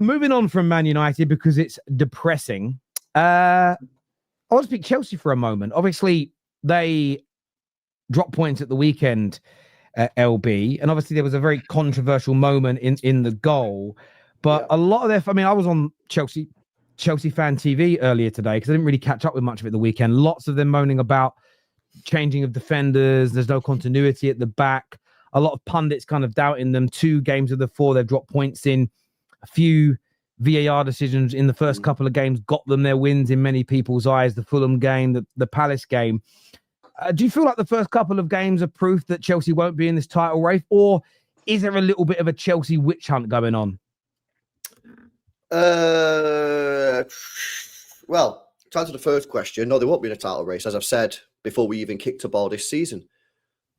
moving on from Man United because it's depressing. I want to speak Chelsea for a moment. Obviously, they dropped points at the weekend, LB, and obviously there was a very controversial moment in the goal. But a lot of their, I mean, I was on Chelsea fan TV earlier today because I didn't really catch up with much of it the weekend. Lots of them moaning about changing of defenders. There's no continuity at the back. A lot of pundits kind of doubting them. 2 games of the 4 they've dropped points in. A few VAR decisions in the first couple of games got them their wins in many people's eyes. The Fulham game, the Palace game. Do you feel like the first couple of games are proof that Chelsea won't be in this title race, or is there a little bit of a Chelsea witch hunt going on? Well, to answer the first question, no, they won't be in a title race. As I've said before we even kicked a ball this season,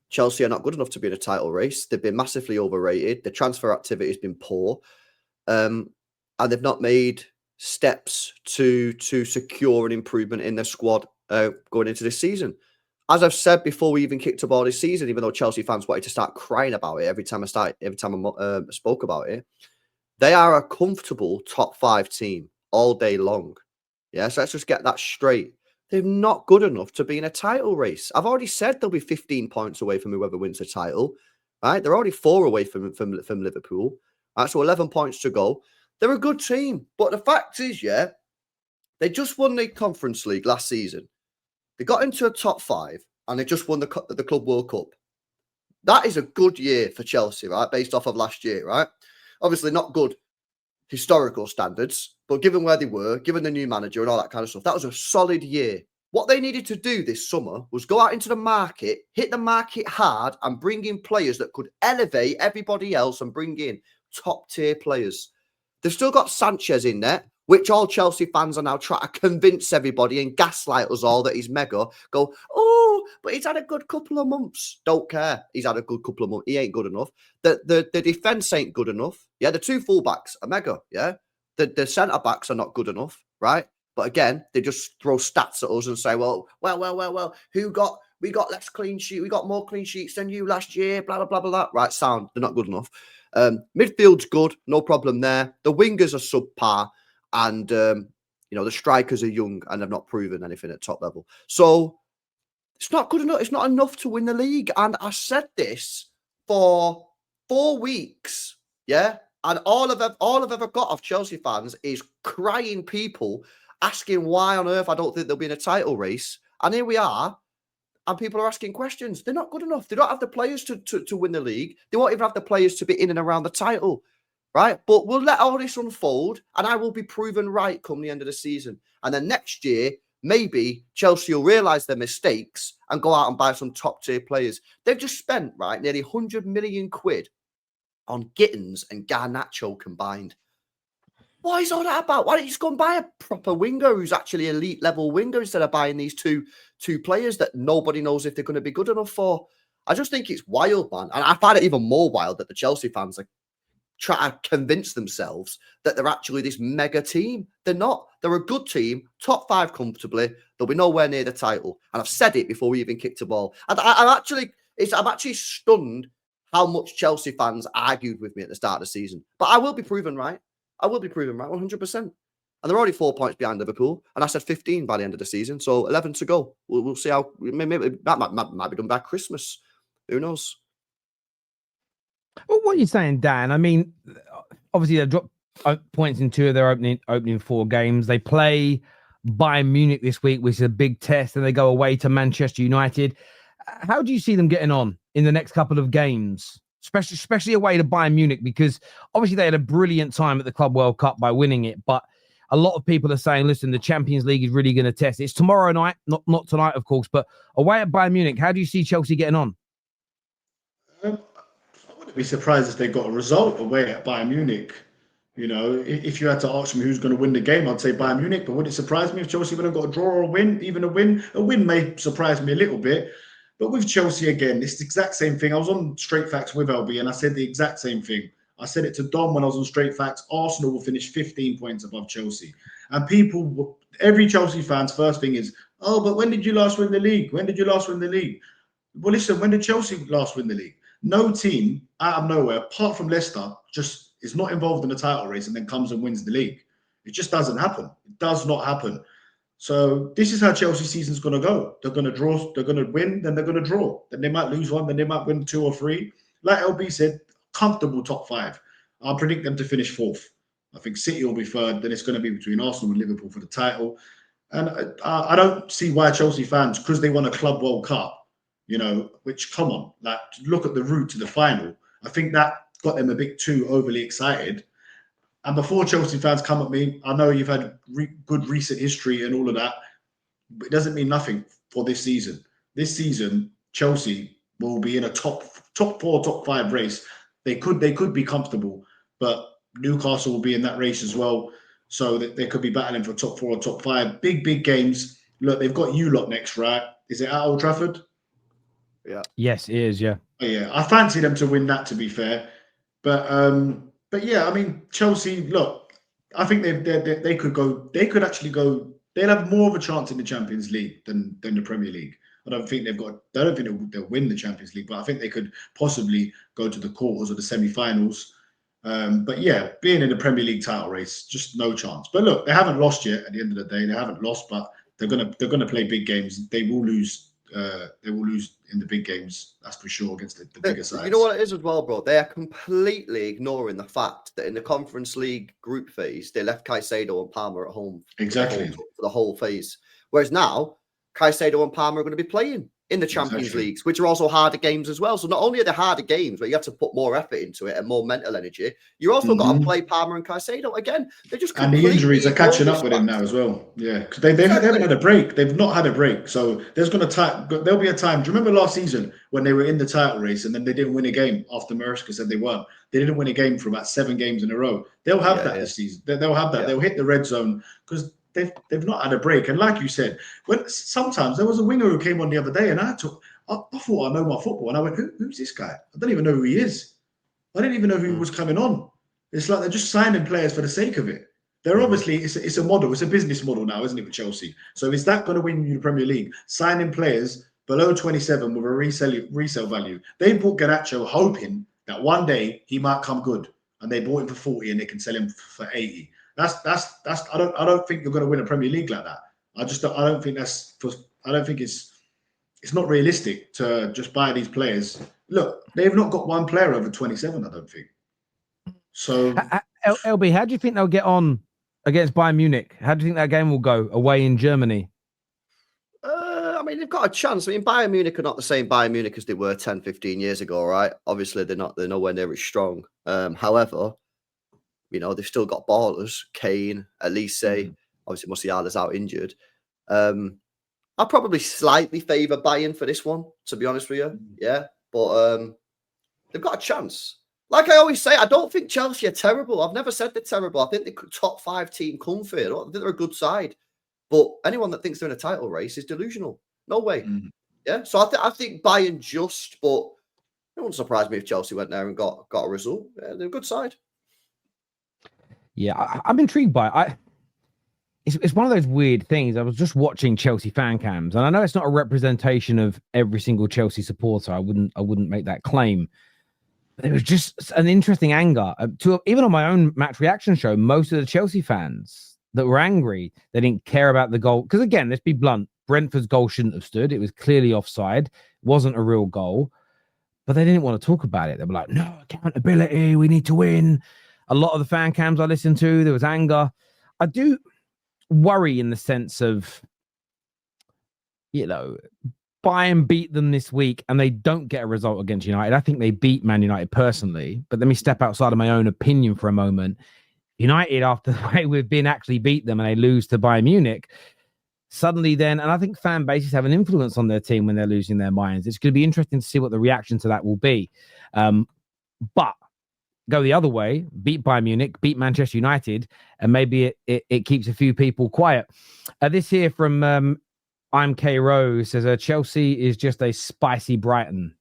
Chelsea are not good enough to be in a title race. They've been massively overrated. The transfer activity has been poor. And they've not made steps to secure an improvement in their squad going into this season. As I've said before we even kicked a ball this season, even though Chelsea fans wanted to start crying about it every time I spoke about it, they are a comfortable top 5 team all day long. Yeah, so let's just get that straight. They're not good enough to be in a title race. I've already said they'll be 15 points away from whoever wins the title. Right? They're already 4 away from Liverpool. Right, so 11 points to go. They're a good team. But the fact is, they just won the Conference League last season. They got into a top 5 and they just won the Club World Cup. That is a good year for Chelsea, right? Based off of last year, right? Obviously not good historical standards, but given where they were, given the new manager and all that kind of stuff, that was a solid year. What they needed to do this summer was go out into the market, hit the market hard and bring in players that could elevate everybody else and bring in top tier players. They've still got Sanchez in there, which all Chelsea fans are now trying to convince everybody and gaslight us all that he's mega. Go, oh, but he's had a good couple of months. Don't care. He's had a good couple of months. He ain't good enough. The defence ain't good enough. Yeah, the 2 fullbacks are mega. Yeah, the centre backs are not good enough, right? But again, they just throw stats at us and say, well, we got less clean sheet. We got more clean sheets than you last year. Blah blah blah blah. Blah. Right, sound. They're not good enough. Midfield's good, no problem there. The wingers are subpar. And, the strikers are young and have not proven anything at top level. So it's not good enough. It's not enough to win the league. And I said this for 4 weeks. Yeah. And all I've ever got of Chelsea fans is crying people asking why on earth I don't think they'll be in a title race. And here we are. And people are asking questions. They're not good enough. They don't have the players to win the league. They won't even have the players to be in and around the title. Right? But we'll let all this unfold and I will be proven right come the end of the season. And then next year, maybe Chelsea will realise their mistakes and go out and buy some top tier players. They've just spent, right, nearly 100 million quid on Gittins and Garnacho combined. What is all that about? Why don't you just go and buy a proper winger who's actually elite level winger instead of buying these two players that nobody knows if they're going to be good enough for? I just think it's wild, man. And I find it even more wild that the Chelsea fans are try to convince themselves that they're actually this mega team. They're not. They're a good team, top 5 comfortably. They'll be nowhere near the title. And I've said it before we even kicked a ball. And I'm actually stunned how much Chelsea fans argued with me at the start of the season. But I will be proven right. I will be proven right 100%. And they're already 4 points behind Liverpool. And I said 15 by the end of the season. So 11 to go. We'll see how. Maybe that might be done by Christmas. Who knows? Well, what are you saying, Dan? I mean, obviously they dropped points in 2 of their opening 4 games. They play Bayern Munich this week, which is a big test, and they go away to Manchester United. How do you see them getting on in the next couple of games, especially away to Bayern Munich? Because obviously they had a brilliant time at the Club World Cup by winning it, but a lot of people are saying, listen, the Champions League is really going to test. It's tomorrow night, not tonight, of course, but away at Bayern Munich, how do you see Chelsea getting on? Be surprised if they got a result away at Bayern Munich. If you had to ask me who's going to win the game, I'd say Bayern Munich. But would it surprise me if Chelsea would have got a draw or a win? Even a win may surprise me a little bit. But with Chelsea again, it's the exact same thing. I was on Straight Facts with LB and I said the exact same thing. I said it to Dom when I was on Straight Facts. Arsenal will finish 15 points above Chelsea. And every Chelsea fan's first thing is, oh, but when did you last win the league? When did you last win the league? Well, listen, when did Chelsea last win the league? No team out of nowhere, apart from Leicester, just is not involved in the title race and then comes and wins the league. It just doesn't happen. It does not happen. So this is how Chelsea season's going to go. They're going to draw, they're going to win, then they're going to draw. Then they might lose one, then they might win 2 or 3. Like LB said, comfortable top 5. I'll predict them to finish 4th. I think City will be 3rd. Then it's going to be between Arsenal and Liverpool for the title. And I don't see why Chelsea fans, because they won a Club World Cup, you know, which, come on, like, look at the route to the final. I think that got them a bit too overly excited. And before Chelsea fans come at me, I know you've had good recent history and all of that, but it doesn't mean nothing for this season. This season, Chelsea will be in a top 4, top 5 race. They could be comfortable, but Newcastle will be in that race as well. So that they could be battling for top 4 or top 5. Big games. Look, they've got you lot next, right? Is it at Old Trafford? Yeah. Yes, it is. Yeah. Oh, yeah. I fancy them to win that, to be fair. But yeah, I mean, Chelsea, look, I think they could actually go, they'll have more of a chance in the Champions League than the Premier League. I don't think they'll win the Champions League, but I think they could possibly go to the quarters or the semi-finals. But yeah, being in the Premier League title race, just no chance. But look, they haven't lost yet. At the end of the day, they haven't lost, but they're gonna play big games. They will lose. They will lose in the big games, that's for sure, against the bigger sides. You know what it is as well, bro? They are completely ignoring the fact that in the Conference League group phase, they left Caicedo and Palmer at home. Exactly. For the whole phase. Whereas now, Caicedo and Palmer are going to be playing in the Champions Leagues, which are also harder games as well. So not only are they harder games, but you have to put more effort into it and more mental energy, you also got to play Palmer and Caicedo again. They're just and the injuries are catching up with him now as well. Yeah, because they haven't had a break. They've not had a break. So there'll be a time. Do you remember last season when they were in the title race and then they didn't win a game after Maresca said they weren't? They didn't win a game for about 7 games in a row. They'll have that this season. They'll have that. Yeah. They'll hit the red zone because they've not had a break. And like you said, when sometimes there was a winger who came on the other day and I thought I know my football. And I went, who's this guy? I don't even know who he is. I didn't even know who was coming on. It's like they're just signing players for the sake of it. They're obviously, it's a model. It's a business model now, isn't it, with Chelsea? So is that going to win you the Premier League? Signing players below 27 with a resale value. They bought Garnacho hoping that one day he might come good. And they bought him for 40 and they can sell him for 80. I don't think you're going to win a Premier League like that. I don't think it's not realistic to just buy these players. Look, they've not got one player over 27, I don't think. So LB, how do you think they'll get on against Bayern Munich? How do you think that game will go away in Germany? I mean, they've got a chance. I mean, Bayern Munich are not the same Bayern Munich as they were 10, 15 years ago, right? Obviously, they're nowhere near as strong. However, you know, they've still got ballers, Kane, Elise, obviously Musiala's out injured. I'll probably slightly favour Bayern for this one, to be honest with you. Yeah, but they've got a chance. Like I always say, I don't think Chelsea are terrible. I've never said they're terrible. I think they're top 5 team comfy. I think they're a good side. But anyone that thinks they're in a title race is delusional. No way. Yeah, so I think Bayern just, but it wouldn't surprise me if Chelsea went there and got a result. Yeah, they're a good side. Yeah, I'm intrigued by it. It's one of those weird things. I was just watching Chelsea fan cams, and I know it's not a representation of every single Chelsea supporter. I wouldn't make that claim. But it was just an interesting anger. Even on my own match reaction show, most of the Chelsea fans that were angry, they didn't care about the goal. Because again, let's be blunt, Brentford's goal shouldn't have stood. It was clearly offside. It wasn't a real goal. But they didn't want to talk about it. They were like, no, accountability, we need to win. A lot of the fan cams I listened to, there was anger. I do worry in the sense of, you know, Bayern beat them this week and they don't get a result against United. I think they beat Man United personally, but let me step outside of my own opinion for a moment. United, after the way we've been, actually beat them and they lose to Bayern Munich. Suddenly then, and I think fan bases have an influence on their team when they're losing their minds. It's going to be interesting to see what the reaction to that will be. But go the other way, beat Bayern Munich, beat Manchester United, and maybe it keeps a few people quiet. This here from I'm K Rose says Chelsea is just a spicy Brighton.